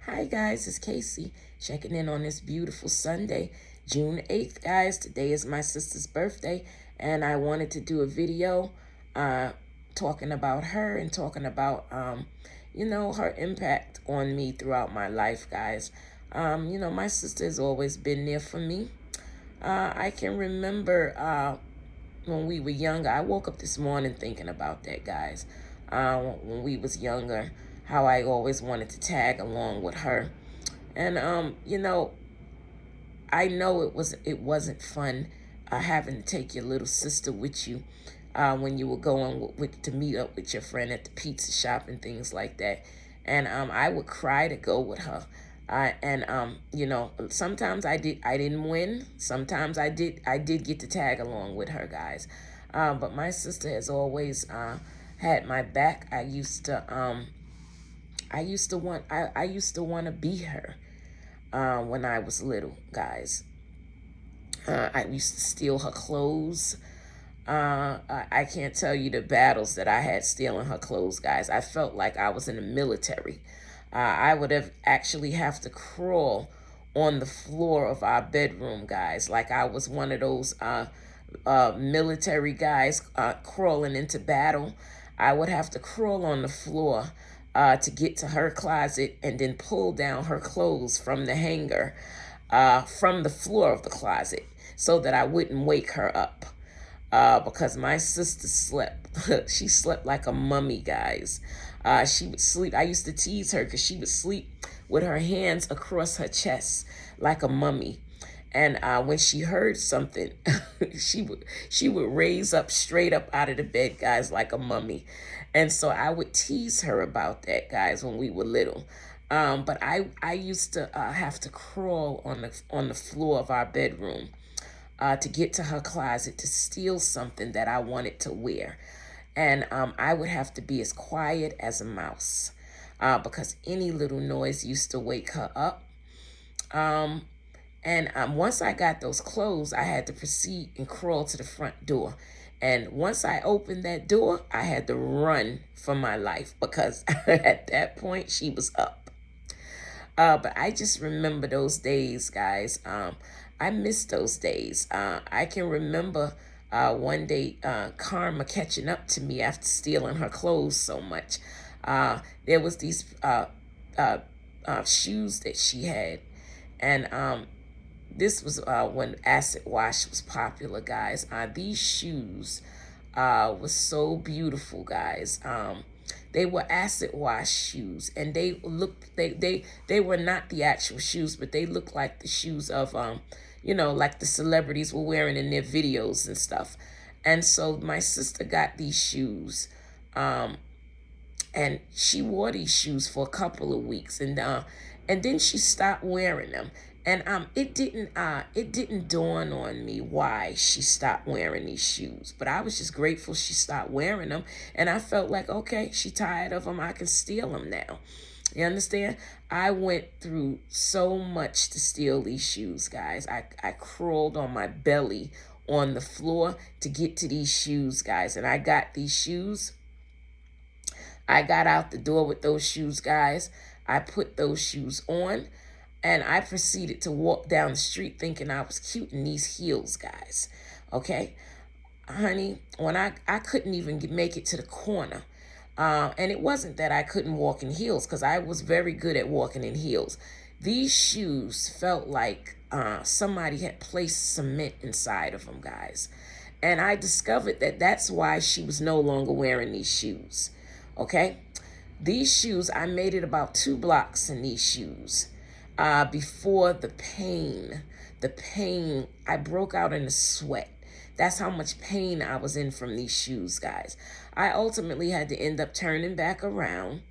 Hi guys, it's Casey checking in on this beautiful Sunday, June 8th, guys. Today is my sister's birthday, and I wanted to do a video uh, talking about her and talking about, her impact on me throughout my life, guys. My sister has always been there for me. I can remember when we were younger. I woke up this morning thinking about that, guys. When we was younger, how I always wanted to tag along with her. And I know it wasn't fun having to take your little sister with you when you were going to meet up with your friend at the pizza shop and things like that. And I would cry to go with her. Sometimes I didn't win. Sometimes I did get to tag along with her, guys. But my sister has always had my back. I used to want to be her when I was little, guys. I used to steal her clothes. I can't tell you the battles that I had stealing her clothes, guys. I felt like I was in the military. I would have actually have to crawl on the floor of our bedroom, guys, like I was one of those military guys crawling into battle. I would have to crawl on the floor to get to her closet and then pull down her clothes from the hanger from the floor of the closet so that I wouldn't wake her up. Because my sister slept. She slept like a mummy, guys. She would sleep. I used to tease her because she would sleep with her hands across her chest like a mummy. And when she heard something, she would raise up straight up out of the bed, guys, like a mummy. And so I would tease her about that, guys, when we were little. But I used to have to crawl on the floor of our bedroom to get to her closet to steal something that I wanted to wear. And I would have to be as quiet as a mouse because any little noise used to wake her up. And once I got those clothes, I had to proceed and crawl to the front door. And once I opened that door, I had to run for my life because at that point she was up. But I just remember those days, guys. I miss those days. I can remember one day Karma catching up to me after stealing her clothes so much. There was these shoes that she had, and this was when acid wash was popular, guys. These shoes was so beautiful, guys. They were acid wash shoes, and they were not the actual shoes, but they looked like the shoes of like the celebrities were wearing in their videos and stuff. And so my sister got these shoes, and she wore these shoes for a couple of weeks, and then she stopped wearing them. And it didn't dawn on me why she stopped wearing these shoes, but I was just grateful she stopped wearing them, and I felt like, okay, she tired of them, I can steal them now. You understand? I went through so much to steal these shoes, guys. I crawled on my belly on the floor to get to these shoes, guys, and I got these shoes. I got out the door with those shoes, guys. I put those shoes on. And I proceeded to walk down the street thinking I was cute in these heels, guys. Okay? Honey, when I couldn't even make it to the corner. And it wasn't that I couldn't walk in heels, because I was very good at walking in heels. These shoes felt like somebody had placed cement inside of them, guys. And I discovered that that's why she was no longer wearing these shoes. Okay? These shoes, I made it about 2 blocks in these shoes. Before the pain, I broke out in a sweat. That's how much pain I was in from these shoes, guys. I ultimately had to end up turning back around,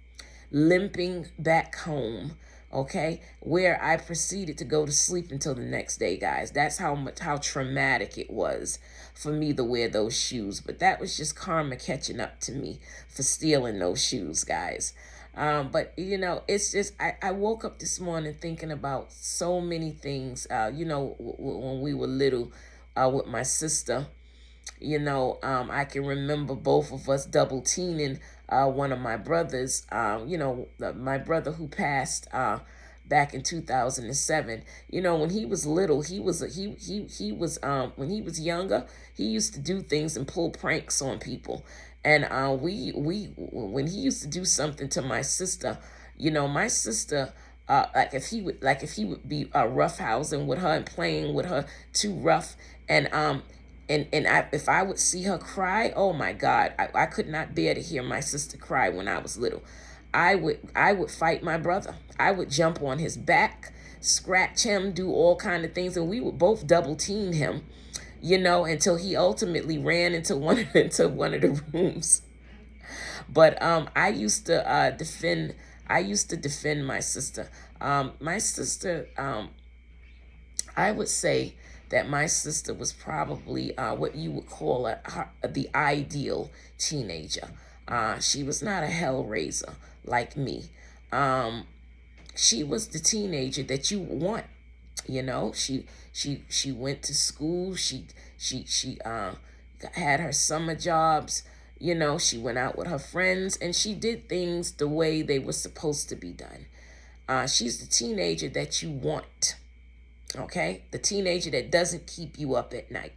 limping back home, okay, where I proceeded to go to sleep until the next day, guys. That's how traumatic it was for me to wear those shoes. But that was just karma catching up to me for stealing those shoes, guys. But it's just, I woke up this morning thinking about so many things, when we were little with my sister. I can remember both of us double teaming one of my brothers, my brother who passed back in 2007. When he was little, when he was younger, he used to do things and pull pranks on people. And we when he used to do something to my sister, my sister, like if he would be roughhousing with her and playing with her too rough, and if I would see her cry, oh my God, I could not bear to hear my sister cry when I was little. I would fight my brother. I would jump on his back, scratch him, do all kind of things, and we would both double team him, until he ultimately ran into one of the rooms. But I used to defend my sister. My sister, I would say that my sister was probably what you would call the ideal teenager. She was not a hellraiser like me. She was the teenager that you want. She went to school. She had her summer jobs. She went out with her friends and she did things the way they were supposed to be done. She's the teenager that you want. Okay, the teenager that doesn't keep you up at night.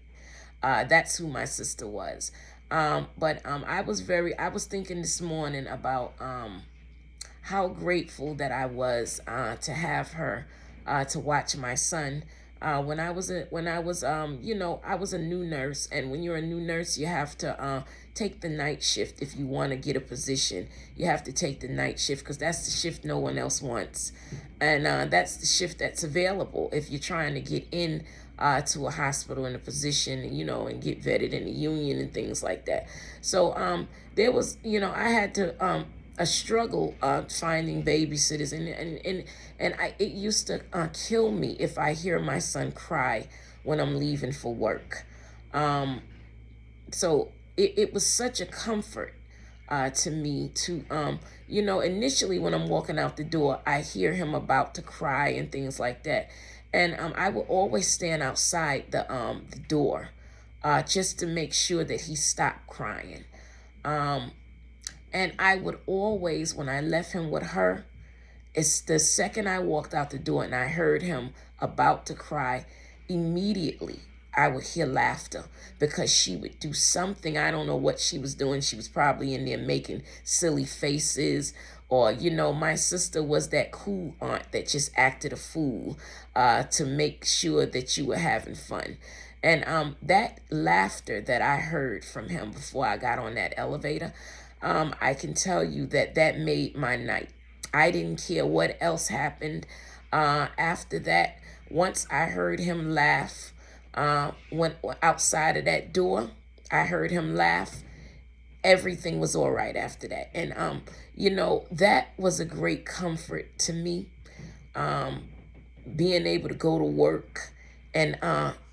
That's who my sister was. But I was thinking this morning about how grateful that I was to have her to watch my son. I was a new nurse, and when you're a new nurse, you have to take the night shift if you want to get a position. You have to take the night shift because that's the shift no one else wants, and that's the shift that's available if you're trying to get in to a hospital in a position, and get vetted in the union and things like that. So there was, I had to a struggle finding babysitters, and it used to kill me if I hear my son cry when I'm leaving for work. So it was such a comfort to me to initially when I'm walking out the door, I hear him about to cry and things like that, and I will always stand outside the door just to make sure that he stopped crying. And I would always, when I left him with her, it's the second I walked out the door and I heard him about to cry, immediately I would hear laughter because she would do something. I don't know what she was doing. She was probably in there making silly faces. Or, my sister was that cool aunt that just acted a fool to make sure that you were having fun. And that laughter that I heard from him before I got on that elevator, I can tell you that made my night. I didn't care what else happened after that. Once I heard him laugh, when outside of that door, I heard him laugh. Everything was all right after that. And, that was a great comfort to me, being able to go to work and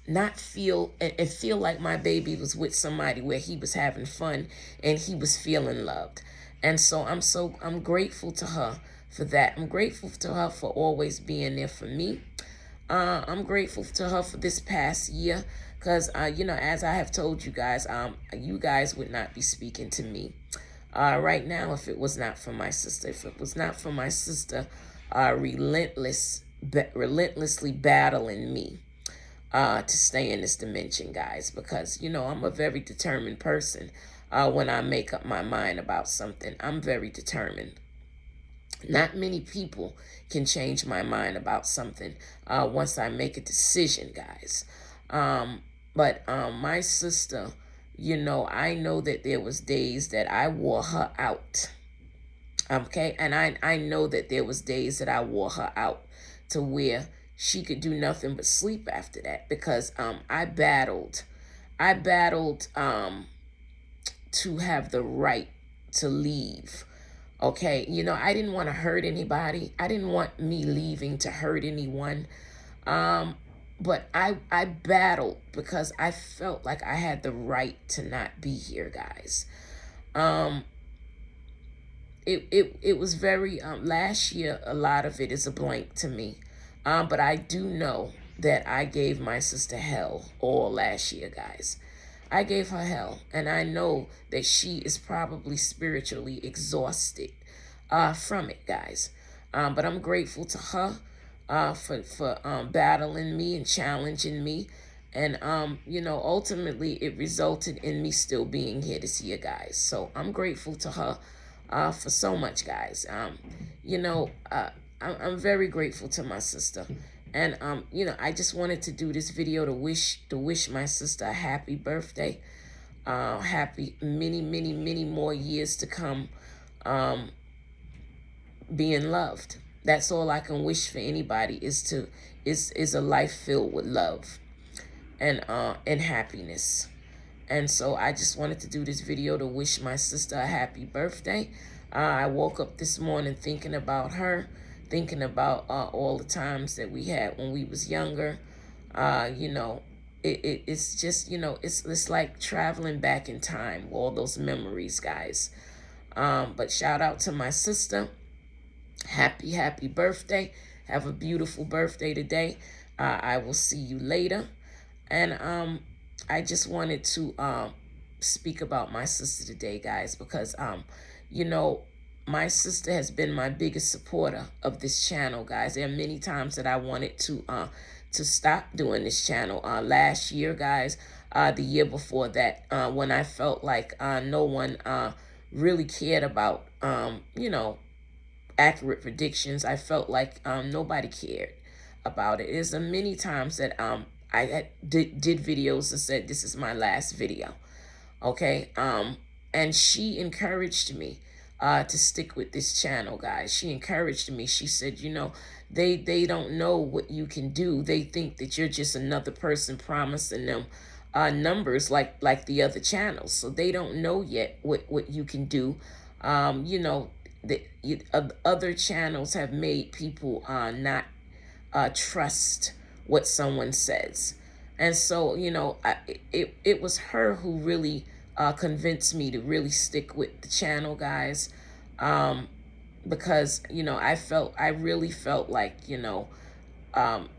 not feel and feel like my baby was with somebody where he was having fun and he was feeling loved. And so I'm grateful to her for that. I'm grateful to her for always being there for me. I'm grateful to her for this past year because, as I have told you guys would not be speaking to me right now if it was not for my sister. If it was not for my sister relentlessly battling me to stay in this dimension, guys, because, I'm a very determined person. When I make up my mind about something, I'm very determined. Not many people can change my mind about something once I make a decision, guys. But my sister, I know that there was days that I wore her out. Okay, and I know that there was days that I wore her out to where she could do nothing but sleep after that because I battled to have the right to leave. Okay, I didn't want to hurt anybody. I didn't want me leaving to hurt anyone. But I battled because I felt like I had the right to not be here, guys. It was very last year. A lot of it is a blank to me, but I do know that I gave my sister hell all last year, guys. I gave her hell, and I know that she is probably spiritually exhausted from it, guys. But I'm grateful to her for battling me and challenging me. And, ultimately it resulted in me still being here to see you guys. So I'm grateful to her for so much, guys. I'm very grateful to my sister. And, I just wanted to do this video to wish my sister a happy birthday. Happy many, many, many more years to come. Being loved. That's all I can wish for anybody is a life filled with love and happiness. And so I just wanted to do this video to wish my sister a happy birthday. I woke up this morning thinking about her, thinking about all the times that we had when we was younger. It's just, it's like traveling back in time, all those memories, guys. But shout out to my sister. Happy, happy birthday. Have a beautiful birthday today. I will see you later. And I just wanted to speak about my sister today, guys, because, my sister has been my biggest supporter of this channel, guys. There are many times that I wanted to stop doing this channel. Last year, guys, the year before that, when I felt like no one really cared about, accurate predictions. I felt like nobody cared about it. There's many times that I did videos and said, this is my last video. Okay. And she encouraged me to stick with this channel, guys. She encouraged me. She said, they don't know what you can do. They think that you're just another person promising them numbers like the other channels. So they don't know yet what you can do. The other channels have made people not trust what someone says. And so, it was her who really convinced me to really stick with the channel, guys. Because, I really felt like,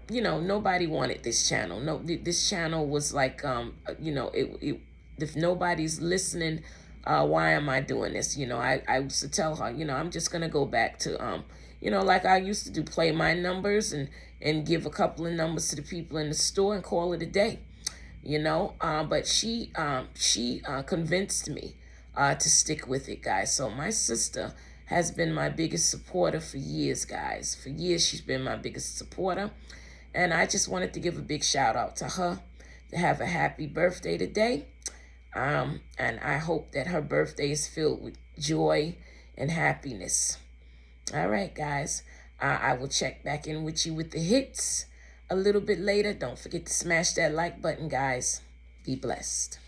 nobody wanted this channel. No, this channel was like, if nobody's listening, why am I doing this? I used to tell her, I'm just going to go back to, like I used to do, play my numbers and give a couple of numbers to the people in the store and call it a day, but she convinced me to stick with it, guys. So my sister has been my biggest supporter for years, guys. For years, she's been my biggest supporter. And I just wanted to give a big shout out to her, to have a happy birthday today. And I hope that her birthday is filled with joy and happiness. All right, guys. I will check back in with you with the hits a little bit later. Don't forget to smash that like button, guys. Be blessed.